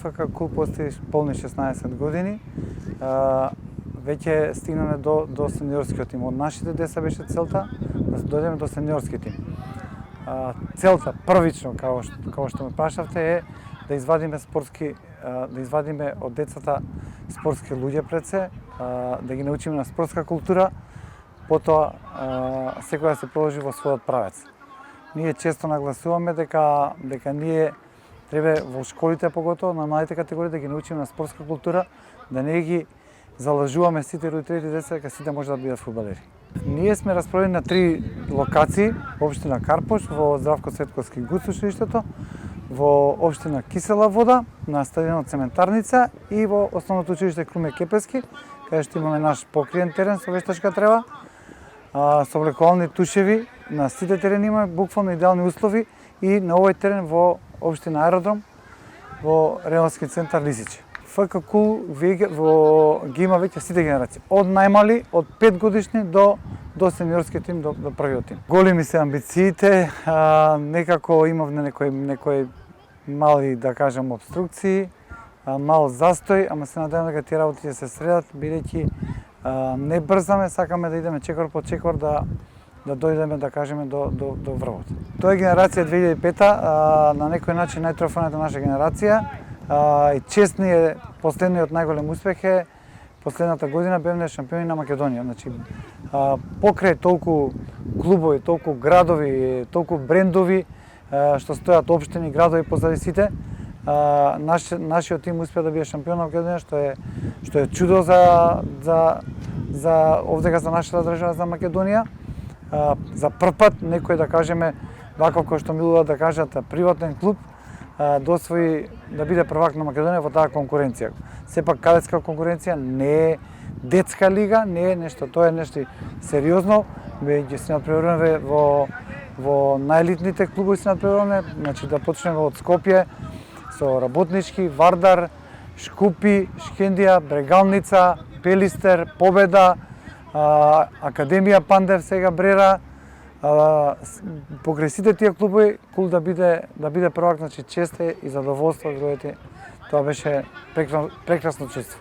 ФК клуб полни 16 години. Веќе стигнаме до сениорскиот тим. Од нашите деца беше целта да дојдеме до сениорски тим. Целта првично, како што ме прашавте, е да извадиме од децата спортски луѓе пред се, да ги научиме на спортска култура, потоа секој да се положи во својот правец. Ние често нагласуваме дека ние треба во школите, поготово на младите категории, да ги научиме на спортска култура, да не ги залажуваме сите родители деца дека сите може да бидат фудбалери. Ние сме распределени на 3 локации: во општина Карпош, во Здравко Цветковски ГУЦ училиштето, во општина Кисела Вода, на стадионот Цементарница и во основното училиште Круме Кепески, каде што имаме наш покриен терен со вештачка трева, со облекувални тушеви, на сите терени имаме буквално идеални услови и на овој терен во општина Аеродром, во регионалски центар Лисиче. ФК клуб ги има веќе сите генерации, од најмали, од 5 годишни до сениорски тим, до првиот тим. Големи се амбициите, некако имав некои мали, да кажем, обструкции, мал застој, ама се надевам дека тие работи ќе се средат, бидејќи не брзаме, сакаме да идеме чекор по чекор да дојдеме, да кажеме, до врвот. Тоа е генерација 2005-та, на некој начин најтрофената наша генерација, и чест ни е последниот најголем успех е последната година бевме шампиони на Македонија. Значи, покрај толку клубови, толку градови, толку брендови што стојат општини, градови позади сите, нашиот тим успеа да биде шампион на Македонија, што е чудо за овдека за нашата држава, за Македонија. За прв пат некој, да кажеме, вако кој што милува да кажат, приватен клуб досвои да биде првак на Македонија во таа конкуренција. Сепак кадетска конкуренција не е детска лига, не е нешто, тоа е нешто сериозно, ќе се надпреваруваме во најелитните клубови се надпреваруваме, значи да почнеме од Скопје со Работнички, Вардар, Шкупи, Шкендија, Брегалница, Пелистер, Победа, Академија Пандев, сега Брера. Покрај сите тие клубови, клуб да биде првак, значи чест е и задоволство од другите. Тоа беше прекрасно чувство.